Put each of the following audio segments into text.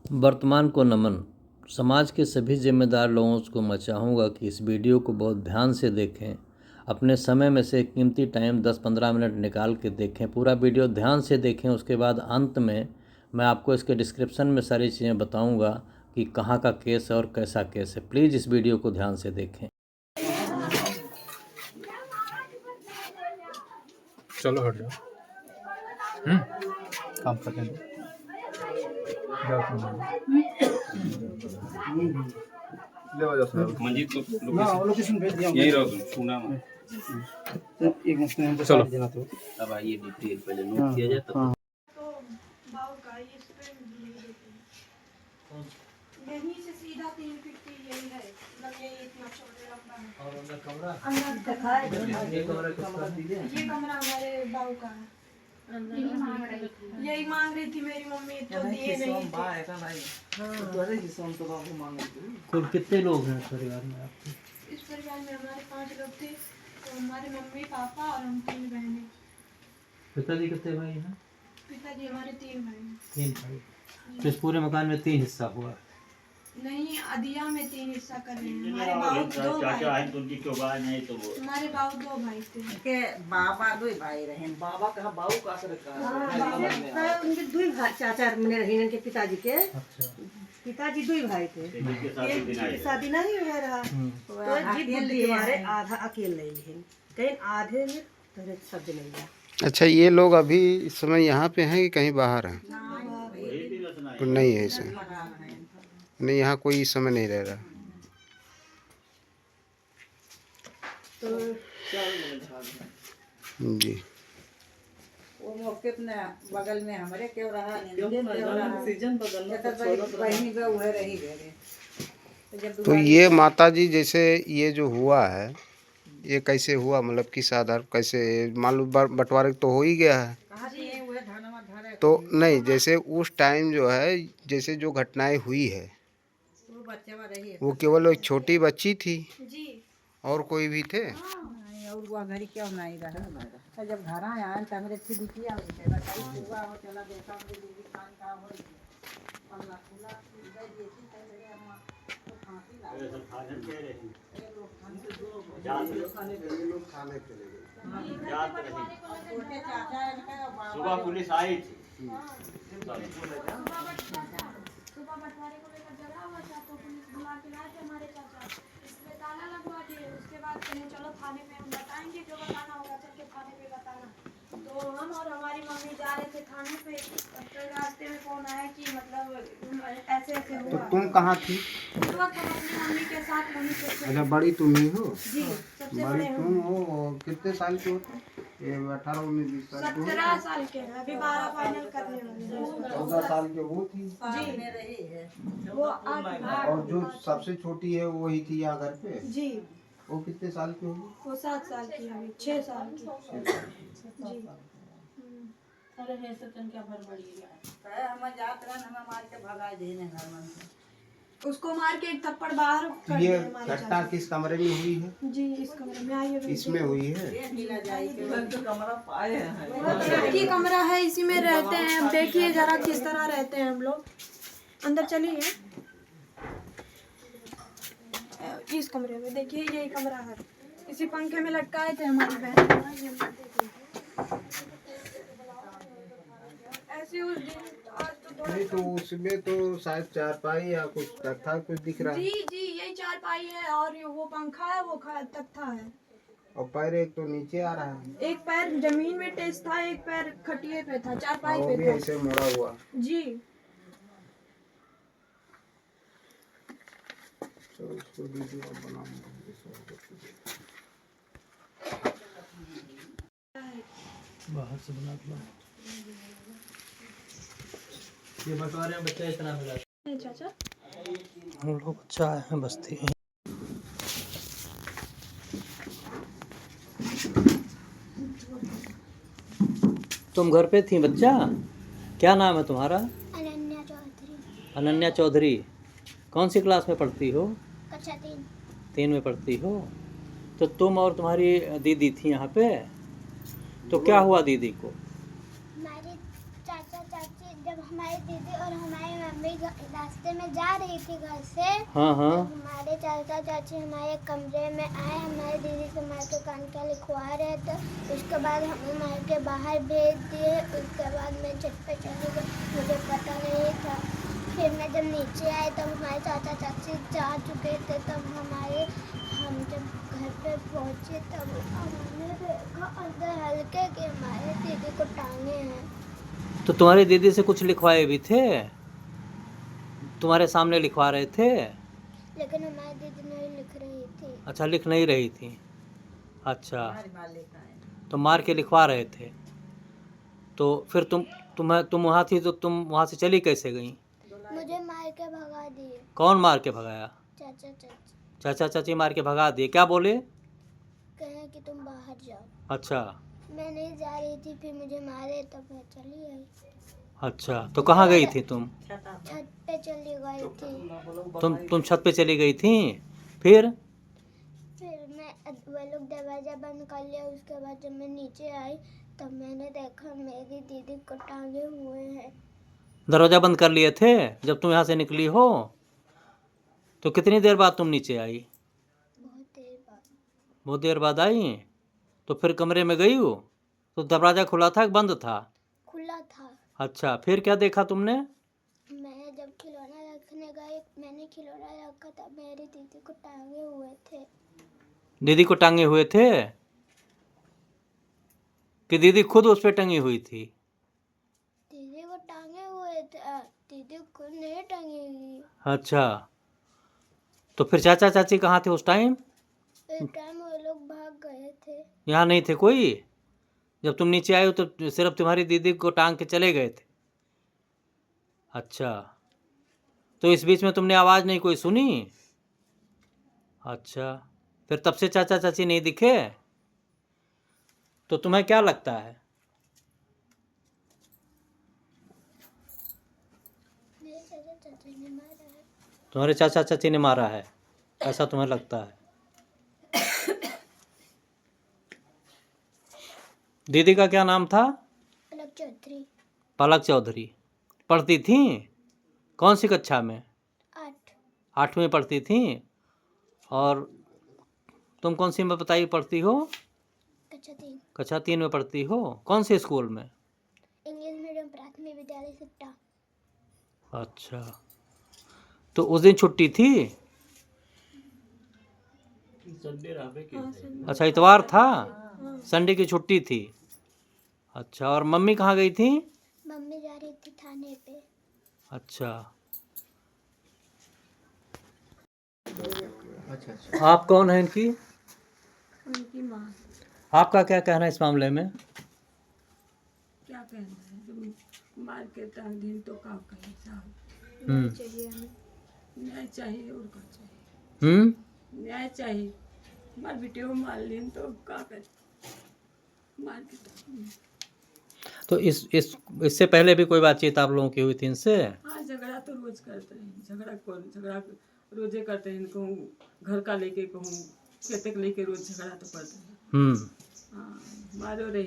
वर्तमान को नमन। समाज के सभी जिम्मेदार लोगों को मैं चाहूँगा कि इस वीडियो को बहुत ध्यान से देखें। अपने समय में से कीमती टाइम 10-15 मिनट निकाल के देखें, पूरा वीडियो ध्यान से देखें। उसके बाद अंत में मैं आपको इसके डिस्क्रिप्शन में सारी चीज़ें बताऊंगा कि कहाँ का केस है और कैसा केस है। प्लीज़ इस वीडियो को ध्यान से देखें। चलो हट जाओ। काम करने दो। जाओ तुम। ले आ जाओ मंजीत को लोकेशन भेज दिया यही रहो तुम सुना मत। एक महीने में चलो। देना तो अब आइए डिटेल पहले नोट किया जाए तब यहीं से सीधा 3 फीट की यही है, मतलब ये इतना छोटे लंबा है। और अंदर कमरा, अंदर दिखाए ये कमरा किसका है? ये कमरा हमारे बाबू का है। यही मांग रही थी मेरी मम्मी, तो दिए नहीं थे। कुल कितने लोग हैं परिवार में आपके? इस परिवार में हमारे 5 लोग थे, तो हमारे मम्मी पापा और हम 3 बहनें। पिताजी कितने भाई हैं? पिताजी हमारे 3 भाई हैं। 3 भाई। तो इस पूरे मकान में 3 हिस्सा हुआ। नहीं, अदिया में 3 हिस्सा कर रहे हैं। हमारे बाबू 2 भाई थे। हमारे बाबू 2 भाई थे। के बाबा दो भाई रहे बाबा कहा बाबू का सरकार उनके 2 भाई चाचा मैंने रहे इनके पिताजी के। अच्छा। पिताजी 2 भाई थे। शादी नहीं हुआ रहा, तो जिद बुद्धि हमारे आधा अकेले ले लिए, कहीं आधे में तो सब नहीं गया। अच्छा, ये लोग अभी इस समय यहाँ पे हैं कि कहीं बाहर हैं? तो नहीं है इसे, नहीं यहाँ कोई इस समय नहीं रह रहा। जी, वो मौके पे बगल में हमारे क्यों रहा सीजन बगल में बहनी पे उहे रही गए। तो ये माता जी जैसे ये जो हुआ है ये कैसे हुआ, मतलब किस आधार, कैसे मान लो बंटवारे तो हो ही गया है, तो नहीं जैसे उस टाइम जो है जैसे जो घटनाएं हुई है वो केवल एक छोटी बच्ची थी जी। और कोई भी थे? और वो घर क्यों नहीं रहा। जब घर आया तो मेरे थी दिखिया चला देखा दीदी खान का हो अल्लाह खुला गई देती मेरे अम्मा तो फांसी सुबह पुलिस आई थी। सुबह बंटवारे को लेकर जला हुआ था, तो पुलिस बुला के लाए थे हमारे चाचा। इसमें ताला लगवा दिए। उसके बाद कहे चलो थाने पे हम बताएंगे, जो बताना होगा चल के थाने पे बताना। तो हम और हमारी मम्मी जा रहे थे थाने पे, तो रास्ते में फोन आया कि मतलब ऐसे ऐसे तो हुआ। तुम कहाँ थी? उस वक्त हम अपनी मम्मी के साथ वहीं पे थे। अच्छा, बड़ी तुम ही हो? जी, सबसे बड़ी बड़े तुम हो। कितने साल के हो? ये 18, 19, 20 साल के हो? 17 साल के हैं, अभी 12 फाइनल करने वाले हैं। 14 साल के वो थी जी, रही है वो 8 और जो सबसे छोटी है वो वही थी यहाँ घर पे? जी, वो कितने साल की होगी? वो 7 साल की है, 6 साल की। जी। हम जात रहे हमें मार के भगा देने घर में उसको मार के एक थप्पड़ बाहर कर ये दिए हमारे घटना चाचा। किस कमरे में हुई है? जी, इस कमरे में आइए। इसमें हुई है? कमरा पाए हैं एक ही कमरा है, इसी में रहते हैं। अब देखिए जरा किस तरह रहते हैं हम लोग। अंदर चलिए। इस कमरे में देखिए, यही कमरा है। इसी पंखे में लटकाए थे हमारी बहन। ऐसे उस दिन आज तो नहीं, तो उसमें तो शायद चारपाई या कुछ तख्ता कुछ दिख रहा है। जी जी, यही चारपाई है और वो पंखा है, वो तख्ता है। और पैर एक तो नीचे आ रहा है एक पैर जमीन में टेस्ट था, एक पैर खटिए पे था, चारपाई और पे भी था। ऐसे मुड़ा हुआ। जी। तो उसको वीडियो बनाऊंगा। बाहर से बना दो। ये बंटवारे में बच्चा इतना मिला। चाचा हम लोग बच्चा आए हैं बस्ती हैं। तुम घर पे थी बच्चा? क्या नाम है तुम्हारा? अनन्या चौधरी। अनन्या चौधरी। कौन सी क्लास में पढ़ती हो? कक्षा 3 में पढ़ती हो। तो तुम और तुम्हारी दीदी थी यहाँ पे, तो क्या हुआ दीदी को? हमारे चाचा चाची जब हम हमारी दीदी और हमारी मम्मी रास्ते में जा रही थी घर से। हाँ हाँ। तो हमारे चाचा चाची हमारे कमरे में आए, हमारी दीदी से मार के कान का लिखवा रहे थे। उसके बाद हमें मार के बाहर भेज दिए। उसके बाद मैं छत पे चली गई, मुझे पता नहीं था। फिर मैं जब नीचे आई तब हमारे चाचा चाची जा चुके थे। तब हम जब घर पे पहुँचे तब हमने देखा अंदर हल्के के हमारे दीदी को टांगे हैं। तो तुम्हारी दीदी से कुछ लिखवाए भी थे? तुम्हारे सामने लिखवा रहे थे? लेकिन हमारी दीदी नहीं लिख रही थी। अच्छा, लिख नहीं रही थी। अच्छा, तो मार के लिखवा रहे थे। तो फिर तुम वहाँ थी तो तुम वहाँ से चली कैसे गई? मुझे मार के भगा दिए। कौन मार के भगाया? चाचा चाची चाचा चाची मार के भगा दिए। क्या बोले? कहे कि तुम बाहर जाओ। अच्छा मैं नहीं जा रही थी, फिर मुझे मारे तब मैं चली आई। अच्छा, तो कहाँ गई थी तुम? छत पे चली गई थी। तुम छत पे चली गई थी? फिर मैं वो लोग दरवाजा बंद कर लिया। उसके बाद जब मैं नीचे आई तब मैंने देखा मेरी दीदी को टांगे हुए हैं। दरवाजा बंद कर लिए थे जब तुम यहाँ से निकली हो? तो कितनी देर बाद तुम नीचे आई? बहुत देर बाद। बहुत देर बाद आई। तो फिर कमरे में गई हो तो दरवाज़ा खुला था कि बंद था? खुला था। अच्छा, फिर क्या देखा तुमने? मैं जब खिलौना रखने गई, मैंने खिलौना रखा था, मेरी दीदी को टांगे हुए थे। दीदी को टांगे हुए थे कि दीदी खुद उस पे टंगी हुई थी? दीदी को टांगे हुए थे, दीदी खुद नहीं टंगी हुई। अच्छा, तो फिर चाचा चाची कहाँ थे उस टाइम? उस टाइम वो लोग भाग गए थे। यहाँ नहीं थे कोई? जब तुम नीचे आए हो तो सिर्फ तुम्हारी दीदी को टांग के चले गए थे? अच्छा, तो इस बीच में तुमने आवाज़ नहीं कोई सुनी? अच्छा, फिर तब से चाचा चाची नहीं दिखे? तो तुम्हें क्या लगता है? मेरे चाचा चाची ने मारा है। तुम्हारे चाचा चाची ने मारा है, ऐसा तुम्हें लगता है? दीदी का क्या नाम था? पलक चौधरी। पलक चौधरी। पढ़ती थी? कौन सी कक्षा में? 8। 8वीं में पढ़ती थी। और तुम कौन सी में बताइए पढ़ती हो? कक्षा 3। कक्षा 3 में पढ़ती हो। कौन से स्कूल में? इंग्लिश मीडियम प्राथमिक विद्यालय सिट्टा। अच्छा, तो उस दिन छुट्टी थी? अच्छा, इतवार था, संडे की छुट्टी थी। अच्छा, और मम्मी कहाँ गई थी? मम्मी जा रही थी थाने पे। अच्छा, आप कौन है इनकी? उनकी माँ। आपका क्या कहना है इस मामले में? क्या कहना है, जब मार के टांग दिन तो का कहे साहब। हम्म न्याय चाहिए और क्या चाहिए? हम्म न्याय चाहिए। मार बेटे को मार लेन तो का करे, मार के तो इससे पहले भी कोई बातचीत आप लोगों की हुई थी इनसे? हाँ, झगड़ा तो रोज करते हैं। झगड़ा रोजे करते हैं। कहूँ घर का लेके, कहूँ खेते के लेके, रोज झगड़ा तो करते हैं। हाँ, मारो रहे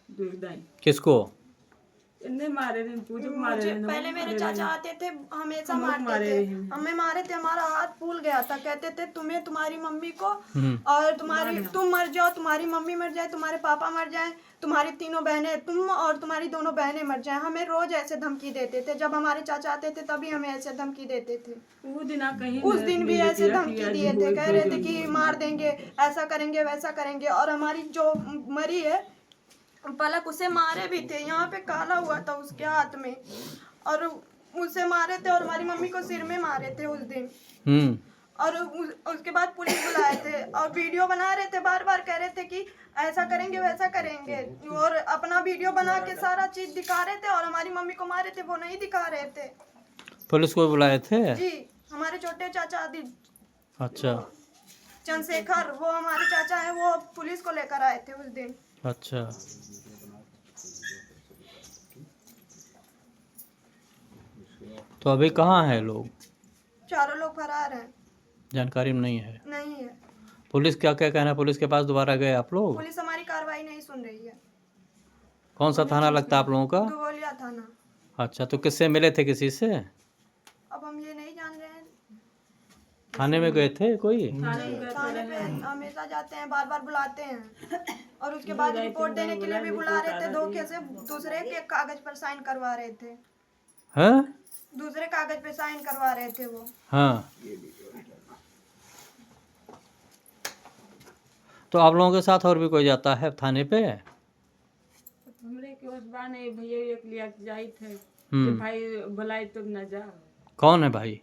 दुर्दाई। किसको? इन्हें मारे रहे, पूजो मारे रहे। पहले मेरे चाचा आते थे, हमेशा मारते थे। हमें मारे थे, हमारा हाथ फूल गया था। कहते थे तुम्हें, तुम्हारी मम्मी को और तुम मर जाओ, तुम्हारी मम्मी मर जाए, तुम्हारे पापा मर जाए, तुम्हारी तीनों बहनें, तुम और तुम्हारी दोनों बहनें मर जाएं। हमें रोज ऐसे धमकी देते थे। जब हमारे चाचा आते थे तभी हमें ऐसे धमकी देते थे। उस दिन भी ऐसे धमकी दिए थे, कह रहे थे कि मार देंगे, ऐसा करेंगे, वैसा करेंगे। और हमारी जो मरी है पलक, उसे मारे भी थे। यहाँ पे काला हुआ था उसके हाथ में, और उसे मारे थे। और हमारी मम्मी को सिर में मारे थे उस दिन। और उसके बाद पुलिस बुलाए थे और वीडियो बना रहे थे। बार बार कह रहे थे कि ऐसा करेंगे, वैसा करेंगे, और अपना वीडियो बना के सारा चीज दिखा रहे थे। और हमारी मम्मी को मारे थे, वो नहीं दिखा रहे थे। पुलिस को बुलाए थे? जी, हमारे छोटे चाचा आदि अच्छा, चंद्रशेखर, वो हमारे चाचा हैं, वो पुलिस को लेकर आए थे उस दिन। अच्छा, तो अभी कहाँ हैं लोग? चारों लोग फरार हैं। जानकारी में नहीं है? नहीं है। पुलिस क्या क्या कहना है? पुलिस के पास दोबारा गए आप लोग? पुलिस हमारी कार्रवाई नहीं सुन रही है। कौन सा थाना लगता है आप लोगों का? दुबोलिया थाना। अच्छा, तो किससे मिले थे, किसी से? अब हम ये नहीं जान रहे हैं। थाने में गए थे कोई? थाने पे हमेशा जाते हैं, बार बार बुलाते हैं और उसके बाद रिपोर्ट देने के लिए भी बुला रहे थे। धोखे से दूसरे के कागज पर साइन करवा रहे थे। हाँ दूसरे कागज पे साइन करवा रहे थे वो। हाँ। तो आप लोगों के साथ और भी कोई जाता है थाने पे? हमरे के उस बार नहीं भैया एक लिया जाई थे हम्म। कि भाई बुलाई तो न जा। कौन है भाई?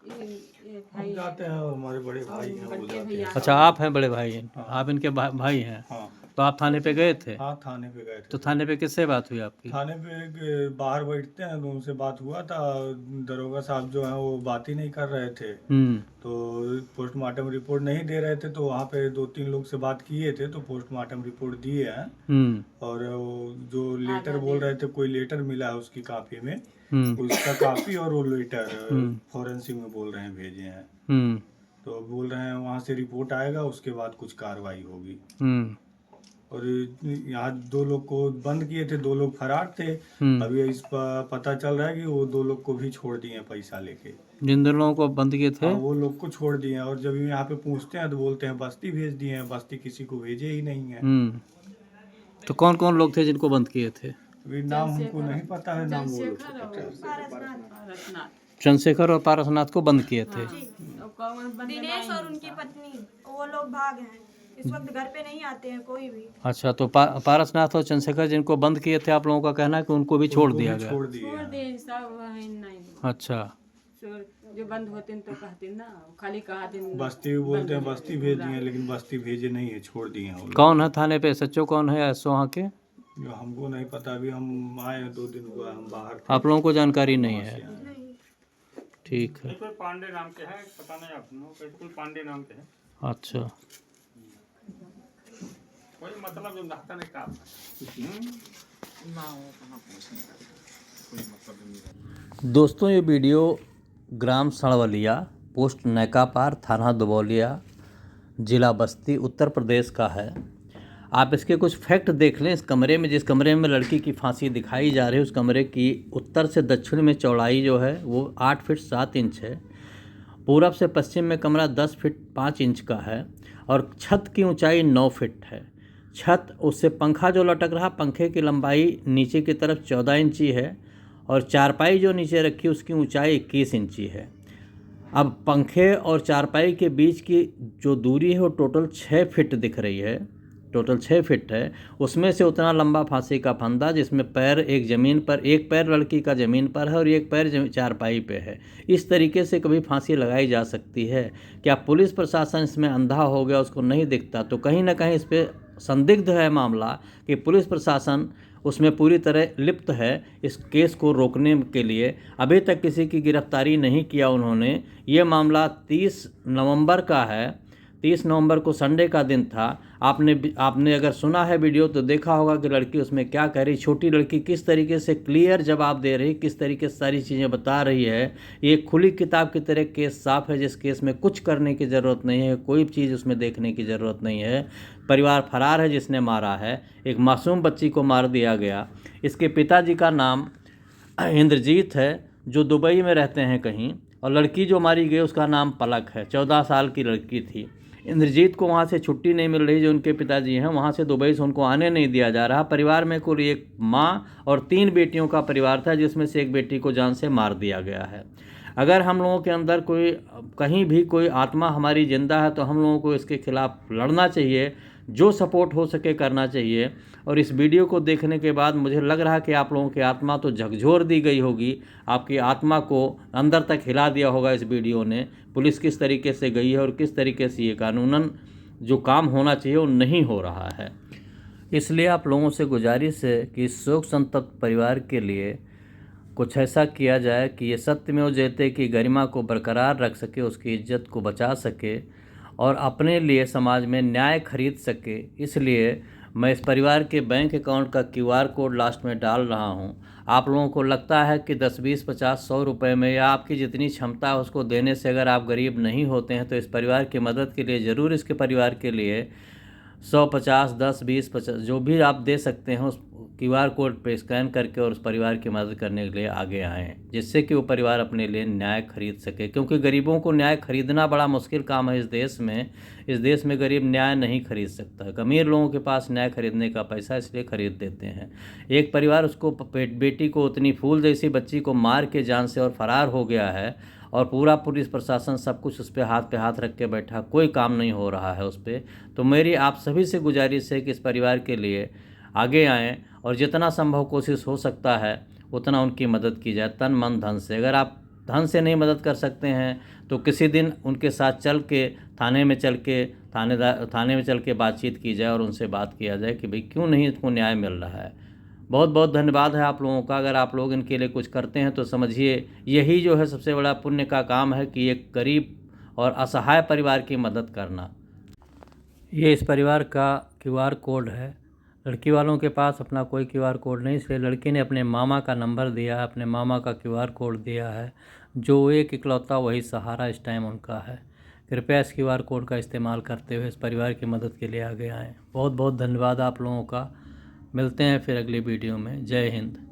ये भाई जाते हैं, हमारे बड़े भाई हैं, वो बड़के जाते भैया। अच्छा, आप हैं बड़े भाई? आप इनके भाई हैं? हाँ तो आप थाने पे गए थे? हाँ, थाने पे गए थे। तो थाने पे किससे बात हुई आपकी? थाने पे बाहर बैठते हैं तो उनसे बात हुआ था। दरोगा साहब जो हैं वो बात ही नहीं कर रहे थे, तो पोस्टमार्टम रिपोर्ट नहीं दे रहे थे। तो वहाँ पे 2-3 लोग से बात किए थे, तो पोस्टमार्टम रिपोर्ट दिए हैं। और वो जो लेटर बोल रहे थे, कोई लेटर मिला है उसकी कॉपी में, उसका कॉपी और वो लेटर फॉरेंसिक में बोल रहे हैं भेजे हैं। तो बोल रहे हैं वहाँ से रिपोर्ट आएगा, उसके बाद कुछ कार्रवाई होगी। और यहाँ 2 लोग को बंद किए थे, 2 लोग फरार थे। अभी इस पता चल रहा है कि वो 2 लोग को भी छोड़ दिए हैं पैसा लेके। जिन 2 लोगों को बंद किए थे? हाँ, वो लोग को छोड़ दिए हैं। और जब यहाँ पे पूछते हैं तो बोलते हैं बस्ती भेज दिए हैं। बस्ती किसी को भेजे ही नहीं है। तो कौन कौन लोग थे जिनको बंद किए थे? अभी नाम हमको नहीं पता है, नाम वो लोग को पता है। चंद्रशेखर और पारसनाथ को बंद किए थे। दिनेश और उनकी पत्नी वो लोग भाग हैं, इस वक्त घर पे नहीं आते हैं कोई भी। अच्छा, तो पारसनाथ और चंद्रशेखर जिनको बंद किए थे, आप लोगों का कहना है कि उनको भी छोड़ दिया गया? छोड़ दिए छोड़ हैं। दे सब वही नहीं। अच्छा, जो बंद होते हैं तो कहते ना, खाली कहा दिन बस्ती भी बोलते हैं बस्ती भेज दिए हैं, लेकिन बस्ती भेजे नहीं है, छोड़ दिए हैं वो लोग। कौन है थाने पे सच्चो, कौन है एसओ वहाँ के? जो हमको नहीं पता, अभी हम आए हैं, 2 दिन हुआ हम बाहर थे। आप लोगों को जानकारी नहीं है? ठीक है। कोई पांडे नाम के है, पता नहीं आपको, कोई पांडे नाम के है। अच्छा, कोई मतलब जो नाता नहीं काम दोस्तों ये वीडियो ग्राम सड़वलिया, पोस्ट नैकापार, थाना दुबौलिया, जिला बस्ती, उत्तर प्रदेश का है। आप इसके कुछ फैक्ट देख लें। इस कमरे में, जिस कमरे में लड़की की फांसी दिखाई जा रही है, उस कमरे की उत्तर से दक्षिण में चौड़ाई जो है वो 8 फीट 7 इंच है। पूरब से पश्चिम में कमरा 10 फीट 5 इंच का है और छत की ऊंचाई 9 फीट है। छत, उससे पंखा जो लटक रहा, पंखे की लंबाई नीचे की तरफ 14 इंची है और चारपाई जो नीचे रखी उसकी ऊंचाई 21 इंची है। अब पंखे और चारपाई के बीच की जो दूरी है वो टोटल 6 फीट दिख रही है, टोटल 6 फीट है। उसमें से उतना लंबा फांसी का फंदा, जिसमें पैर एक ज़मीन पर, एक पैर लड़की का ज़मीन पर है और एक पैर चारपाई पे है। इस तरीके से कभी फांसी लगाई जा सकती है? क्या पुलिस प्रशासन इसमें अंधा हो गया, उसको नहीं दिखता? तो कहीं ना कहीं इस पर संदिग्ध है मामला कि पुलिस प्रशासन उसमें पूरी तरह लिप्त है। इस केस को रोकने के लिए अभी तक किसी की गिरफ्तारी नहीं किया उन्होंने। ये मामला 30 नवंबर का है। 30 नवंबर को संडे का दिन था। आपने अगर सुना है वीडियो तो देखा होगा कि लड़की उसमें क्या कह रही, छोटी लड़की किस तरीके से क्लियर जवाब दे रही, किस तरीके से सारी चीज़ें बता रही है। ये खुली किताब की तरह केस साफ है, जिस केस में कुछ करने की ज़रूरत नहीं है, कोई चीज़ उसमें देखने की ज़रूरत नहीं है। परिवार फरार है जिसने मारा है, एक मासूम बच्ची को मार दिया गया। इसके पिताजी का नाम इंद्रजीत है, जो दुबई में रहते हैं कहीं, और लड़की जो मारी गई उसका नाम पलक है, 14 साल की लड़की थी। इंद्रजीत को वहाँ से छुट्टी नहीं मिल रही, जो उनके पिताजी हैं वहाँ से दुबई से उनको आने नहीं दिया जा रहा। परिवार में कुल एक माँ और 3 बेटियों का परिवार था, जिसमें से एक बेटी को जान से मार दिया गया है। अगर हम लोगों के अंदर कोई कहीं भी कोई आत्मा हमारी जिंदा है तो हम लोगों को इसके खिलाफ लड़ना चाहिए, जो सपोर्ट हो सके करना चाहिए। और इस वीडियो को देखने के बाद मुझे लग रहा है कि आप लोगों की आत्मा तो झकझोर दी गई होगी, आपकी आत्मा को अंदर तक हिला दिया होगा इस वीडियो ने। पुलिस किस तरीके से गई है और किस तरीके से ये कानूनन जो काम होना चाहिए वो नहीं हो रहा है। इसलिए आप लोगों से गुजारिश है कि इस शोक संतप्त परिवार के लिए कुछ ऐसा किया जाए कि ये सत्यमेव जयते की गरिमा को बरकरार रख सके, उसकी इज्जत को बचा सके और अपने लिए समाज में न्याय खरीद सके। इसलिए मैं इस परिवार के बैंक अकाउंट का QR कोड लास्ट में डाल रहा हूं। आप लोगों को लगता है कि 10, 20, 50, 100 रुपये में या आपकी जितनी क्षमता है उसको देने से अगर आप गरीब नहीं होते हैं तो इस परिवार की मदद के लिए ज़रूर इसके परिवार के लिए 100, 50, 10, 20, 50 जो भी आप दे सकते हैं QR कोड पे स्कैन करके और उस परिवार की मदद करने के लिए आगे आएँ, जिससे कि वो परिवार अपने लिए न्याय खरीद सके, क्योंकि गरीबों को न्याय खरीदना बड़ा मुश्किल काम है इस देश में। इस देश में गरीब न्याय नहीं खरीद सकता। अमीर लोगों के पास न्याय खरीदने का पैसा, इसलिए खरीद देते हैं। एक परिवार उसको बेटी को, उतनी फूल जैसी बच्ची को मार के जान से और फरार हो गया है, और पूरा पुलिस प्रशासन सब कुछ उस पर हाथ रख के बैठा, कोई काम नहीं हो रहा है उस पर। तो मेरी आप सभी से गुजारिश है कि इस परिवार के लिए आगे आएँ और जितना संभव कोशिश हो सकता है उतना उनकी मदद की जाए, तन मन धन से। अगर आप धन से नहीं मदद कर सकते हैं तो किसी दिन उनके साथ चल के थाने में चल के बातचीत की जाए और उनसे बात किया जाए कि भाई क्यों नहीं इसको न्याय मिल रहा है। बहुत बहुत धन्यवाद है आप लोगों का। अगर आप लोग इनके लिए कुछ करते हैं तो समझिए यही जो है सबसे बड़ा पुण्य का काम है कि एक गरीब और असहाय परिवार की मदद करना। ये इस परिवार का QR कोड है। लड़की वालों के पास अपना कोई QR कोड नहीं, इसलिए लड़की ने अपने मामा का नंबर दिया, अपने मामा का QR कोड दिया है, जो एक इकलौता वही सहारा इस टाइम उनका है। कृपया इस QR कोड का इस्तेमाल करते हुए इस परिवार की मदद के लिए आगे आएँ। बहुत बहुत धन्यवाद आप लोगों का। मिलते हैं फिर अगली वीडियो में। जय हिंद।